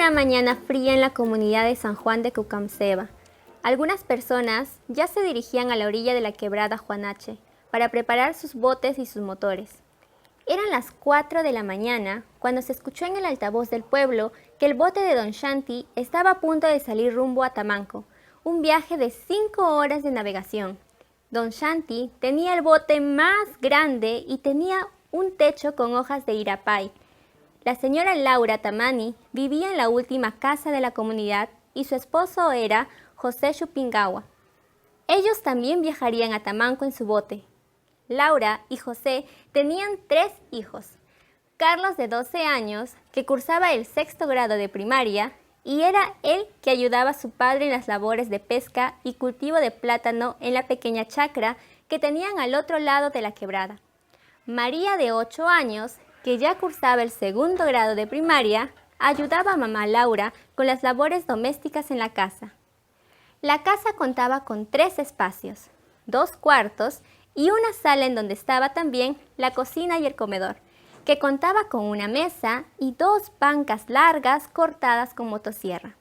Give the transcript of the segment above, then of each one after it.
una mañana fría en la comunidad de San Juan de Cucamceba. Algunas personas ya se dirigían a la orilla de la quebrada Juanache para preparar sus botes y sus motores. Eran las 4 de la mañana cuando se escuchó en el altavoz del pueblo que el bote de Don Shanti estaba a punto de salir rumbo a Tamanco, un viaje de 5 horas de navegación. Don Shanti tenía el bote más grande y tenía un techo con hojas de irapay. La señora Laura Tamani vivía en la última casa de la comunidad y su esposo era José Chupingawa. Ellos también viajarían a Tamanco en su bote. Laura y José tenían 3 hijos. Carlos, de 12 años, que cursaba el 6º grado de primaria, y era él que ayudaba a su padre en las labores de pesca y cultivo de plátano en la pequeña chacra que tenían al otro lado de la quebrada. María, de 8 años, que ya cursaba el 2º grado de primaria, ayudaba a mamá Laura con las labores domésticas en la casa. La casa contaba con 3 espacios, 2 cuartos y una sala en donde estaba también la cocina y el comedor, que contaba con una mesa y 2 bancas largas cortadas con motosierra.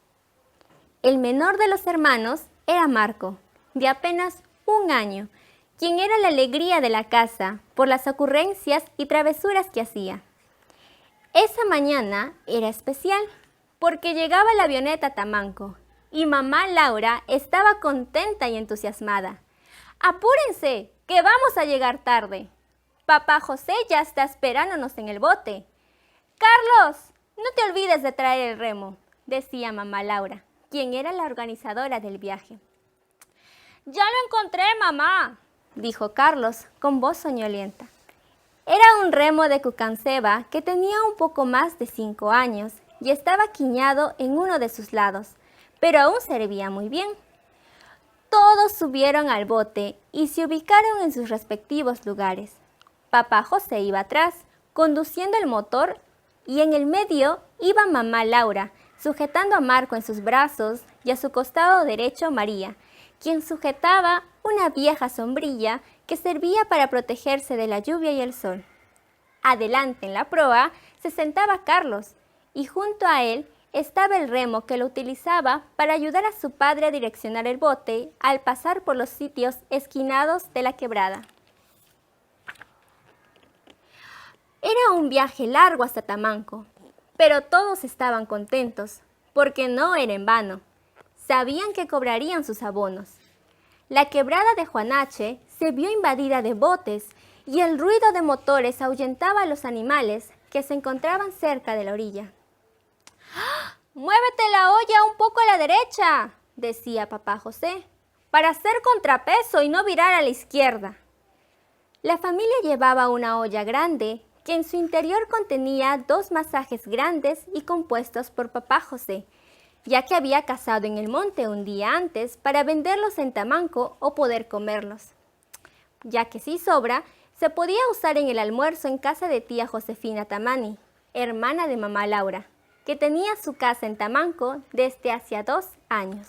El menor de los hermanos era Marco, de apenas 1 año, quien era la alegría de la casa por las ocurrencias y travesuras que hacía. Esa mañana era especial porque llegaba la avioneta a Tamanco y mamá Laura estaba contenta y entusiasmada. ¡Apúrense, que vamos a llegar tarde! Papá José ya está esperándonos en el bote. ¡Carlos, no te olvides de traer el remo!, decía mamá Laura, quien era la organizadora del viaje. ¡Ya lo encontré, mamá!, dijo Carlos con voz soñolienta. Era un remo de Cucamceba que tenía un poco más de 5 años y estaba quiñado en uno de sus lados, pero aún servía muy bien. Todos subieron al bote y se ubicaron en sus respectivos lugares. Papá José iba atrás, conduciendo el motor, y en el medio iba mamá Laura, sujetando a Marco en sus brazos, y a su costado derecho María, quien sujetaba una vieja sombrilla que servía para protegerse de la lluvia y el sol. Adelante en la proa se sentaba Carlos, y junto a él estaba el remo que lo utilizaba para ayudar a su padre a direccionar el bote al pasar por los sitios esquinados de la quebrada. Era un viaje largo hasta Tamanco, pero todos estaban contentos, porque no era en vano. Sabían que cobrarían sus abonos. La quebrada de Juanache se vio invadida de botes y el ruido de motores ahuyentaba a los animales que se encontraban cerca de la orilla. ¡Ah! ¡Muévete la olla un poco a la derecha!, decía papá José, para hacer contrapeso y no virar a la izquierda. La familia llevaba una olla grande que en su interior contenía 2 masajes grandes y compuestos por papá José, ya que había cazado en el monte un día antes para venderlos en Tamanco o poder comerlos. Ya que si sobra, se podía usar en el almuerzo en casa de tía Josefina Tamani, hermana de mamá Laura, que tenía su casa en Tamanco desde hacía 2 años.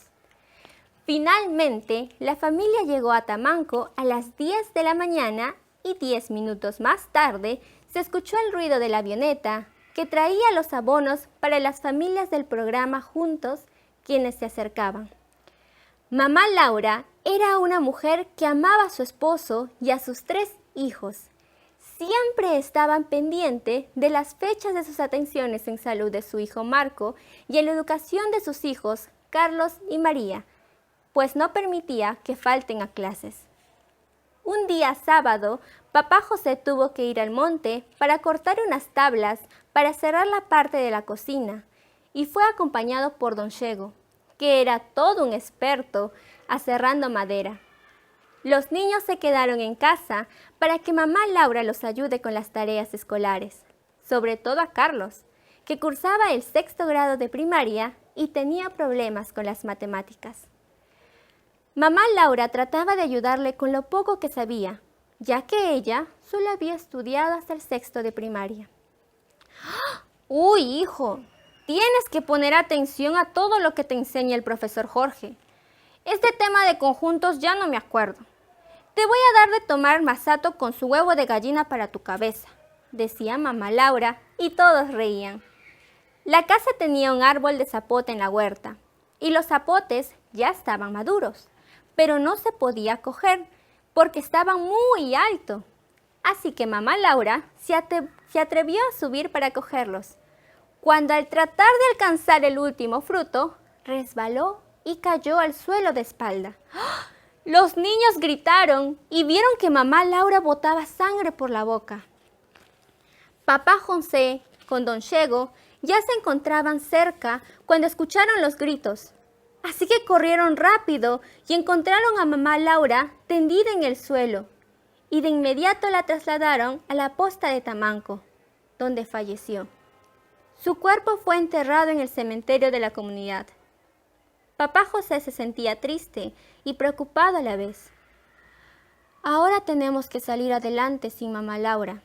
Finalmente, la familia llegó a Tamanco a las 10 de la mañana y 10 minutos más tarde se escuchó el ruido de la avioneta que traía los abonos para las familias del programa Juntos, quienes se acercaban. Mamá Laura era una mujer que amaba a su esposo y a sus 3 hijos. Siempre estaban pendientes de las fechas de sus atenciones en salud de su hijo Marco y en la educación de sus hijos Carlos y María, pues no permitía que falten a clases. Un día sábado, papá José tuvo que ir al monte para cortar unas tablas para cerrar la parte de la cocina y fue acompañado por don Chego, que era todo un experto aserrando madera. Los niños se quedaron en casa para que mamá Laura los ayude con las tareas escolares, sobre todo a Carlos, que cursaba el 6º grado de primaria y tenía problemas con las matemáticas. Mamá Laura trataba de ayudarle con lo poco que sabía, ya que ella solo había estudiado hasta el 6º de primaria. ¡Uy, hijo! Tienes que poner atención a todo lo que te enseña el profesor Jorge. Este tema de conjuntos ya no me acuerdo. Te voy a dar de tomar masato con su huevo de gallina para tu cabeza, decía mamá Laura, y todos reían. La casa tenía un árbol de zapote en la huerta, y los zapotes ya estaban maduros, pero no se podía coger porque estaban muy alto. Así que mamá Laura se atrevió a subir para cogerlos, cuando al tratar de alcanzar el último fruto, resbaló y cayó al suelo de espalda. ¡Ah! Los niños gritaron y vieron que mamá Laura botaba sangre por la boca. Papá José con don Chego ya se encontraban cerca cuando escucharon los gritos. Así que corrieron rápido y encontraron a mamá Laura tendida en el suelo. Y de inmediato la trasladaron a la posta de Tamanco, donde falleció. Su cuerpo fue enterrado en el cementerio de la comunidad. Papá José se sentía triste y preocupado a la vez. Ahora tenemos que salir adelante sin mamá Laura,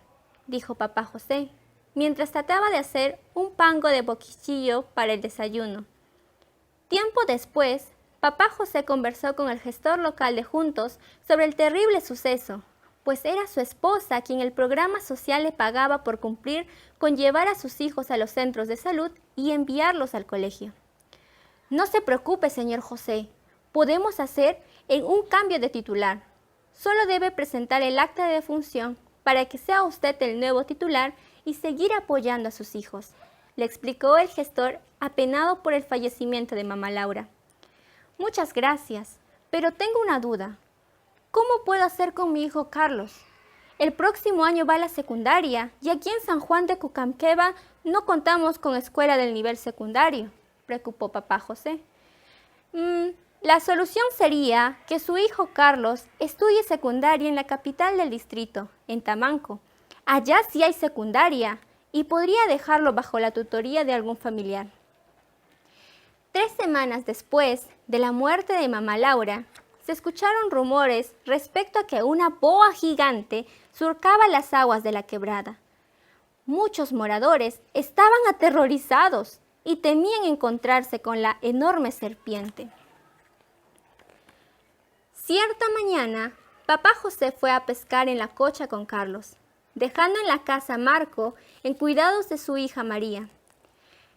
dijo papá José, mientras trataba de hacer un pango de boquillillo para el desayuno. Tiempo después, papá José conversó con el gestor local de Juntos sobre el terrible suceso, pues era su esposa quien el programa social le pagaba por cumplir con llevar a sus hijos a los centros de salud y enviarlos al colegio. No se preocupe, señor José, podemos hacer un cambio de titular. Solo debe presentar el acta de defunción para que sea usted el nuevo titular y seguir apoyando a sus hijos, le explicó el gestor apenado por el fallecimiento de mamá Laura. Muchas gracias, pero tengo una duda. ¿Cómo puedo hacer con mi hijo Carlos? El próximo año va a la secundaria y aquí en San Juan de Cucamqueba no contamos con escuela del nivel secundario, preocupó papá José. La solución sería que su hijo Carlos estudie secundaria en la capital del distrito, en Tamanco. Allá sí hay secundaria y podría dejarlo bajo la tutoría de algún familiar. 3 semanas después de la muerte de mamá Laura, se escucharon rumores respecto a que una boa gigante surcaba las aguas de la quebrada. Muchos moradores estaban aterrorizados y temían encontrarse con la enorme serpiente. Cierta mañana, papá José fue a pescar en la cocha con Carlos, dejando en la casa a Marco en cuidados de su hija María.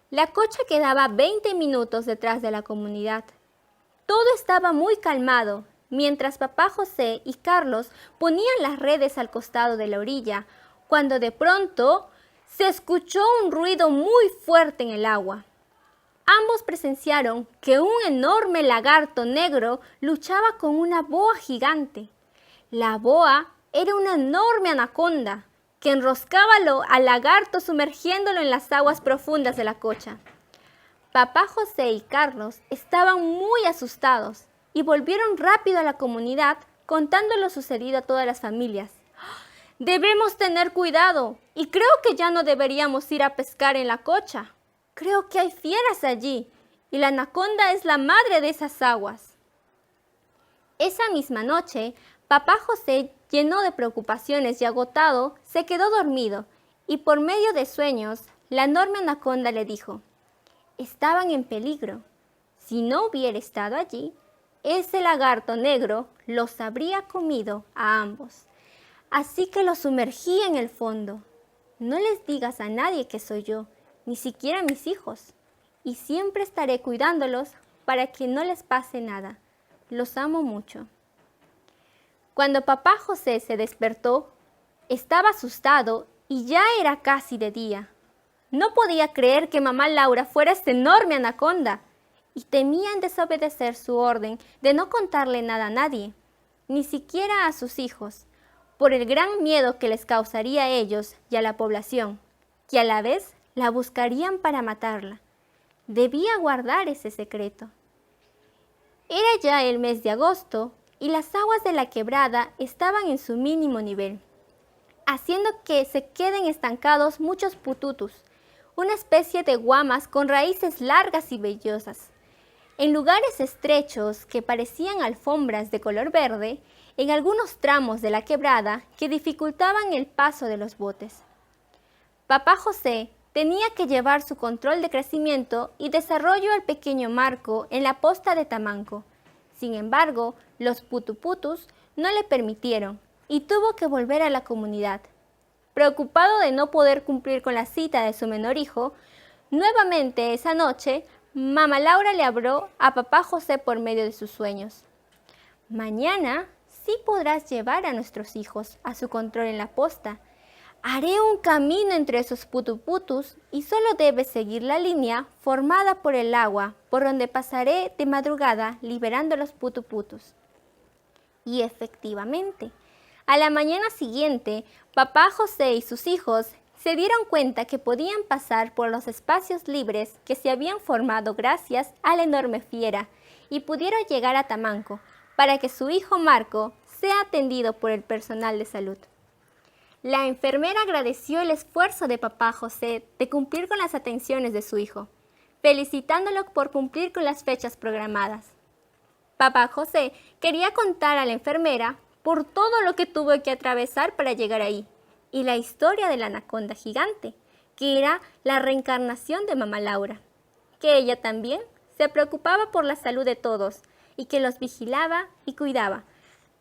La cocha quedaba 20 minutos detrás de la comunidad. Todo estaba muy calmado, mientras papá José y Carlos ponían las redes al costado de la orilla, cuando de pronto se escuchó un ruido muy fuerte en el agua. Ambos presenciaron que un enorme lagarto negro luchaba con una boa gigante. La boa era una enorme anaconda que enroscaba al lagarto sumergiéndolo en las aguas profundas de la cocha. Papá José y Carlos estaban muy asustados y volvieron rápido a la comunidad contando lo sucedido a todas las familias. Debemos tener cuidado y creo que ya no deberíamos ir a pescar en la cocha. Creo que hay fieras allí y la anaconda es la madre de esas aguas. Esa misma noche, papá José, lleno de preocupaciones y agotado, se quedó dormido y por medio de sueños, la enorme anaconda le dijo: estaban en peligro. Si no hubiera estado allí, ese lagarto negro los habría comido a ambos. Así que los sumergí en el fondo. No les digas a nadie que soy yo, ni siquiera a mis hijos, y siempre estaré cuidándolos para que no les pase nada. Los amo mucho. Cuando papá José se despertó, estaba asustado y ya era casi de día. No podía creer que mamá Laura fuera esta enorme anaconda y temía en desobedecer su orden de no contarle nada a nadie, ni siquiera a sus hijos, por el gran miedo que les causaría a ellos y a la población, que a la vez la buscarían para matarla. Debía guardar ese secreto. Era ya el mes de agosto y las aguas de la quebrada estaban en su mínimo nivel, haciendo que se queden estancados muchos pututus, una especie de guamas con raíces largas y vellosas. En lugares estrechos que parecían alfombras de color verde, en algunos tramos de la quebrada que dificultaban el paso de los botes. Papá José tenía que llevar su control de crecimiento y desarrollo al pequeño Marco en la posta de Tamanco. Sin embargo, los putuputus no le permitieron y tuvo que volver a la comunidad. Preocupado de no poder cumplir con la cita de su menor hijo, Nuevamente esa noche, mamá Laura le habló a papá José por medio de sus sueños. Mañana sí podrás llevar a nuestros hijos a su control en la posta. Haré un camino entre esos putuputus y solo debes seguir la línea formada por el agua, por donde pasaré de madrugada liberando a los putuputus. Y efectivamente, a la mañana siguiente, papá José y sus hijos se dieron cuenta que podían pasar por los espacios libres que se habían formado gracias a la enorme fiera y pudieron llegar a Tamanco para que su hijo Marco sea atendido por el personal de salud. La enfermera agradeció el esfuerzo de papá José de cumplir con las atenciones de su hijo, felicitándolo por cumplir con las fechas programadas. Papá José quería contar a la enfermera por todo lo que tuvo que atravesar para llegar ahí, y la historia de la anaconda gigante, que era la reencarnación de mamá Laura, que ella también se preocupaba por la salud de todos y que los vigilaba y cuidaba,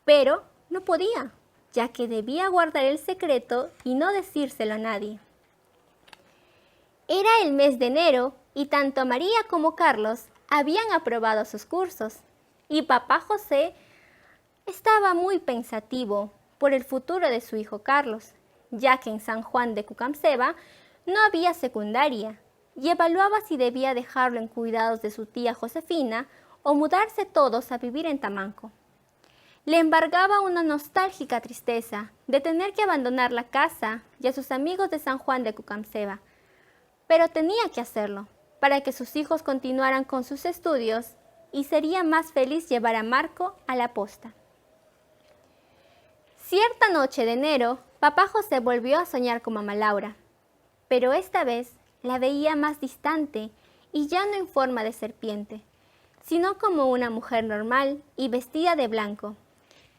pero no podía, ya que debía guardar el secreto y no decírselo a nadie. Era el mes de enero y tanto María como Carlos habían aprobado sus cursos, y papá José estaba muy pensativo por el futuro de su hijo Carlos, ya que en San Juan de Cucamceba no había secundaria, y evaluaba si debía dejarlo en cuidados de su tía Josefina o mudarse todos a vivir en Tamanco. Le embargaba una nostálgica tristeza de tener que abandonar la casa y a sus amigos de San Juan de Cucamceba, pero tenía que hacerlo para que sus hijos continuaran con sus estudios y sería más feliz llevar a Marco a la posta. Cierta noche de enero, papá José volvió a soñar con mamá Laura, pero esta vez la veía más distante y ya no en forma de serpiente, sino como una mujer normal y vestida de blanco.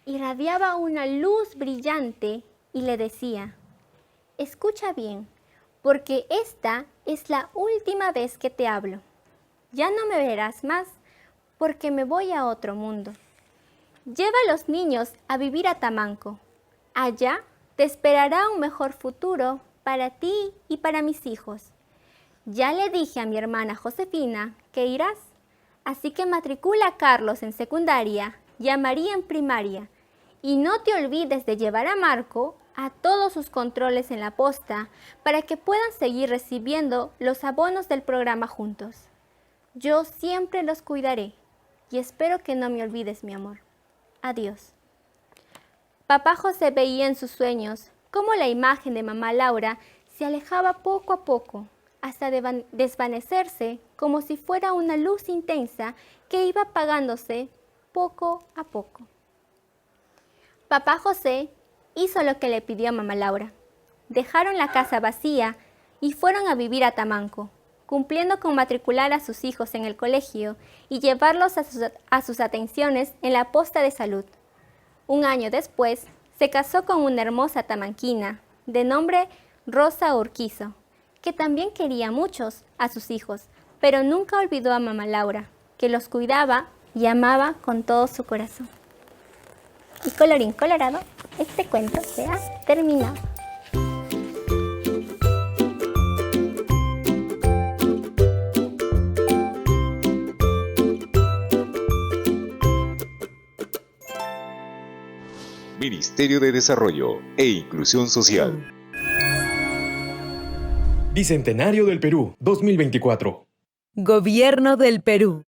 Irradiaba una luz brillante y le decía: escucha bien, porque esta es la última vez que te hablo. Ya no me verás más, porque me voy a otro mundo. Lleva a los niños a vivir a Tamanco. Allá te esperará un mejor futuro para ti y para mis hijos. Ya le dije a mi hermana Josefina que irás, así que matricula a Carlos en secundaria y a María en primaria, y no te olvides de llevar a Marco a todos sus controles en la posta para que puedan seguir recibiendo los abonos del programa juntos. Yo siempre los cuidaré y espero que no me olvides, mi amor. Adiós. Papá José veía en sus sueños cómo la imagen de mamá Laura se alejaba poco a poco, hasta desvanecerse como si fuera una luz intensa que iba apagándose poco a poco. Papá José hizo lo que le pidió mamá Laura. Dejaron la casa vacía y fueron a vivir a Tamanco, cumpliendo con matricular a sus hijos en el colegio y llevarlos a sus atenciones en la posta de salud. Un año después, se casó con una hermosa tamanquina, de nombre Rosa Urquizo, que también quería muchos a sus hijos, pero nunca olvidó a mamá Laura, que los cuidaba y amaba con todo su corazón. Y colorín colorado, este cuento se ha terminado. Ministerio de Desarrollo e Inclusión Social. Bicentenario del Perú, 2024. Gobierno del Perú.